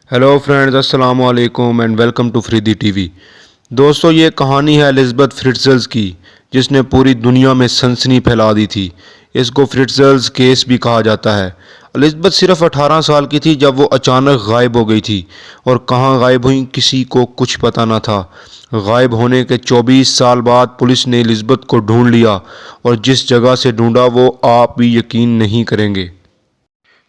Hello friends, अस्सलाम वालेकुम and welcome to Fridi TV. दोस्तों, ये कहानी है एलिज़ाबेथ फ्रिट्ज़ल्स की, जिसने पूरी दुनिया में सनसनी फैला दी थी। इसको फ्रिट्ज़ल्स केस भी कहा जाता है। एलिज़ाबेथ सिर्फ 18 साल की थी जब वो अचानक गायब हो गई थी, और कहाँ गायब हुई किसी को कुछ पता न था। गायब होने के 24 साल बाद पुलिस ने एलिज़ाबेथ को ढूंढ लिया, और जिस जगह से ढूंढा वो आप भी यकीन नहीं करेंगे।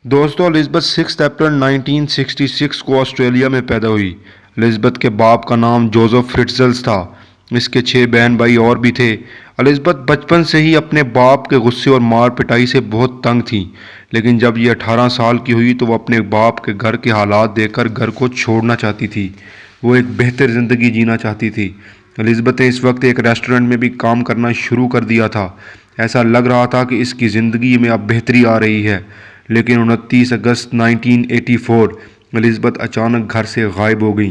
दोस्तों, एलिज़ाबेथ 6 अप्रैल 1966 को ऑस्ट्रेलिया में पैदा हुई। एलिज़ाबेथ के बाप का नाम जोसेफ फ्रिट्ज़ल्स था। इसके 6 बहन भाई और भी थे। एलिज़ाबेथ बचपन से ही अपने बाप के गुस्से और मार पिटाई से बहुत तंग थी, लेकिन जब ये 18 साल की हुई तो वो अपने बाप के घर के हालात देखकर घर को छोड़ना चाहती थी। वो एक बेहतर ज़िंदगी जीना चाहती थी। एलिज़ाबेथ ने इस वक्त एक रेस्टोरेंट में भी काम करना शुरू कर दिया था। ऐसा लग रहा था कि इसकी ज़िंदगी में अब बेहतरी आ रही है, लेकिन 29 अगस्त 1984 एलिज़ाबेथ अचानक घर से गायब हो गई।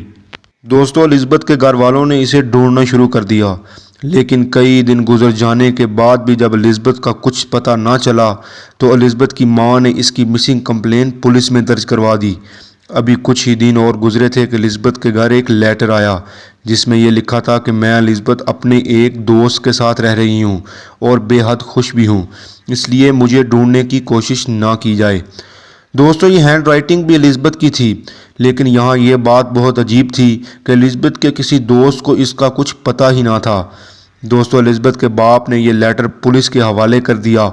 दोस्तों, एलिज़ाबेथ के घर वालों ने इसे ढूंढना शुरू कर दिया, लेकिन कई दिन गुजर जाने के बाद भी जब एलिज़ाबेथ का कुछ पता ना चला तो एलिज़ाबेथ की मां ने इसकी मिसिंग कंप्लेंट पुलिस में दर्ज करवा दी। अभी कुछ ही दिन और गुजरे थे कि एलिज़ाबेथ के घर एक लेटर आया, जिसमें यह लिखा था कि मैं एलिज़ाबेथ अपने एक दोस्त के साथ रह रही हूँ और बेहद खुश भी हूँ, इसलिए मुझे ढूंढने की कोशिश ना की जाए। दोस्तों, ये हैंड राइटिंग भी एलिज़ाबेथ की थी, लेकिन यहाँ ये बात बहुत अजीब थी कि एलिज़ाबेथ के किसी दोस्त को इसका कुछ पता ही ना था। दोस्तों, एलिज़ाबेथ के बाप ने यह लेटर पुलिस के हवाले कर दिया।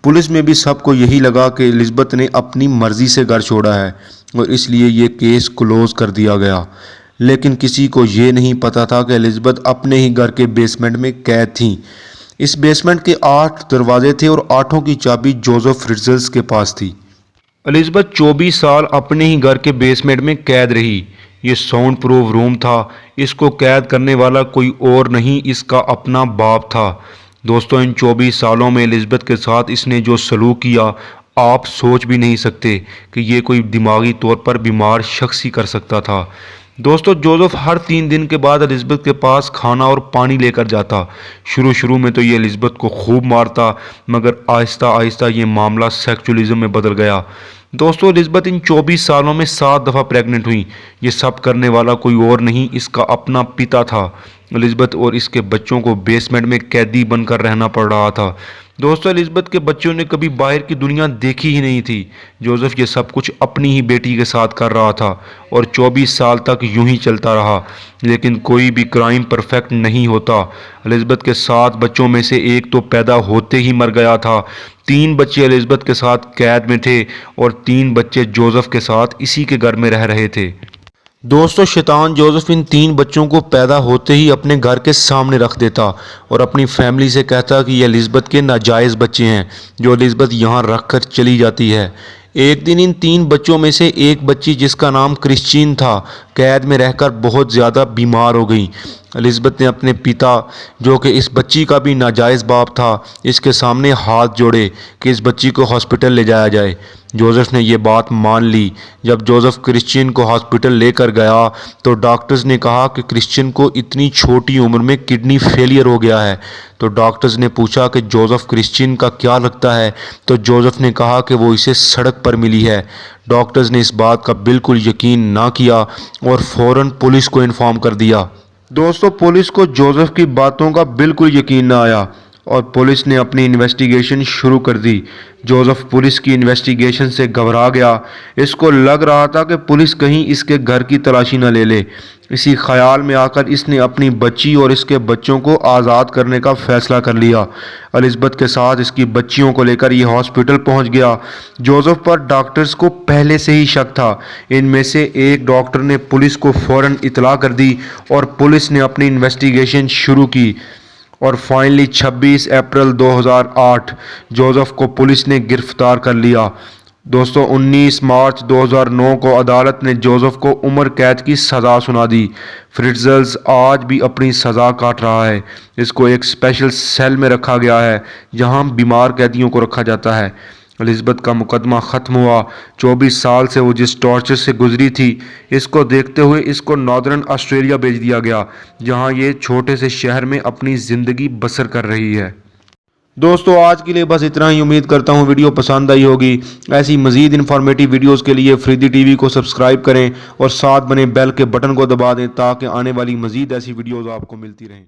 पुलिस में भी सबको यही लगा कि एलिज़ाबेथ ने अपनी मर्ज़ी से घर छोड़ा है, और इसलिए ये केस क्लोज़ कर दिया गया। लेकिन किसी को ये नहीं पता था कि एलिज़ाबेथ अपने ही घर के बेसमेंट में कैद थी। इस बेसमेंट के 8 दरवाजे थे और 8 की चाबी जोसेफ फ्रिट्ज़ल्स के पास थी। एलिज़ाबेथ 24 साल अपने ही घर के बेसमेंट में कैद रही। ये साउंड प्रूफ रूम था। इसको कैद करने वाला कोई और नहीं, इसका अपना बाप था। दोस्तों, इन 24 सालों में एलिज़ाबेथ के साथ इसने जो सलूक किया, आप सोच भी नहीं सकते कि ये कोई दिमागी तौर पर बीमार शख्स ही कर सकता था। दोस्तों, जोसेफ हर 3 दिन के बाद एलिज़ाबेथ के पास खाना और पानी लेकर जाता। शुरू में तो ये एलिज़ाबेथ को खूब मारता, मगर आहिस्ता आहिस्ता ये मामला सेक्सुअलिज्म में बदल गया। दोस्तों, एलिज़ाबेथ इन 24 सालों में 7 दफ़ा प्रेग्नेंट हुई। ये सब करने वाला कोई और नहीं, इसका अपना पिता था। एलिज़ाबेथ और इसके बच्चों को बेसमेंट में कैदी बनकर रहना पड़ रहा था। दोस्तों, एलिज़ाबेथ के बच्चों ने कभी बाहर की दुनिया देखी ही नहीं थी। जोसेफ ये सब कुछ अपनी ही बेटी के साथ कर रहा था, और 24 साल तक यूं ही चलता रहा। लेकिन कोई भी क्राइम परफेक्ट नहीं होता। एलिज़ाबेथ के 7 बच्चों में से एक तो पैदा होते ही मर गया था। 3 बच्चे एलिज़ाबेथ के साथ कैद में थे, और 3 बच्चे जोसेफ के साथ इसी के घर में रह रहे थे। दोस्तों, शैतान जोसेफ इन 3 बच्चों को पैदा होते ही अपने घर के सामने रख देता, और अपनी फैमिली से कहता कि ये एलिज़ाबेथ के नाजायज़ बच्चे हैं, जो एलिज़ाबेथ यहाँ रख कर चली जाती है। एक दिन इन 3 बच्चों में से एक बच्ची, जिसका नाम क्रिश्चिन था, कैद में रहकर बहुत ज़्यादा बीमार हो गई। एलिज़ाबेथ ने अपने पिता, जो कि इस बच्ची का भी नाजायज़ बाप था, इसके सामने हाथ जोड़े कि इस बच्ची को हॉस्पिटल ले जाया जाए। जोसेफ ने यह बात मान ली। जब जोसेफ क्रिश्चियन को हॉस्पिटल लेकर गया तो डॉक्टर्स ने कहा कि क्रिश्चियन को इतनी छोटी उम्र में किडनी फेलियर हो गया है। तो डॉक्टर्स ने पूछा कि जोसेफ क्रिश्चियन का क्या लगता है, तो जोसेफ ने कहा कि वो इसे सड़क पर मिली है। डॉक्टर्स ने इस बात का बिल्कुल यकीन ना किया और फ़ौरन पुलिस को इन्फॉर्म कर दिया। दोस्तों, पुलिस को जोसेफ की बातों का बिल्कुल यकीन ना आया, और पुलिस ने अपनी इन्वेस्टिगेशन शुरू कर दी। जोसेफ पुलिस की इन्वेस्टिगेशन से घबरा गया। इसको लग रहा था कि पुलिस कहीं इसके घर की तलाशी न ले ले। इसी ख्याल में आकर इसने अपनी बच्ची और इसके बच्चों को आज़ाद करने का फ़ैसला कर लिया। एलिज़ाबेथ के साथ इसकी बच्चियों को लेकर ये हॉस्पिटल पहुंच गया। जोसेफ पर डॉक्टर्स को पहले से ही शक था। इनमें से एक डॉक्टर ने पुलिस को फ़ौरन इतला कर दी, और पुलिस ने अपनी इन्वेस्टिगेशन शुरू की। और फाइनली 26 अप्रैल 2008 जोसेफ को पुलिस ने गिरफ्तार कर लिया। दोस्तों, 19 मार्च 2009 को अदालत ने जोसेफ को उम्र कैद की सज़ा सुना दी। फ्रिट्ज़ल्स आज भी अपनी सज़ा काट रहा है। इसको एक स्पेशल सेल में रखा गया है, जहां बीमार कैदियों को रखा जाता है। एलिज़ाबेथ का मुकदमा ख़त्म हुआ। 24 साल से वो जिस टॉर्चर से गुजरी थी, इसको देखते हुए इसको नॉर्दर्न ऑस्ट्रेलिया भेज दिया गया, जहां ये छोटे से शहर में अपनी ज़िंदगी बसर कर रही है। دوستو آج کے لیے بس اتنا ہی، امید کرتا ہوں ویڈیو پسند آئی ہوگی۔ ایسی مزید انفارمیٹیو ویڈیوز کے لیے فریدی ٹی وی کو سبسکرائب کریں اور ساتھ بنے بیل کے بٹن کو دبا دیں تاکہ آنے والی مزید ایسی ویڈیوز آپ کو ملتی رہیں۔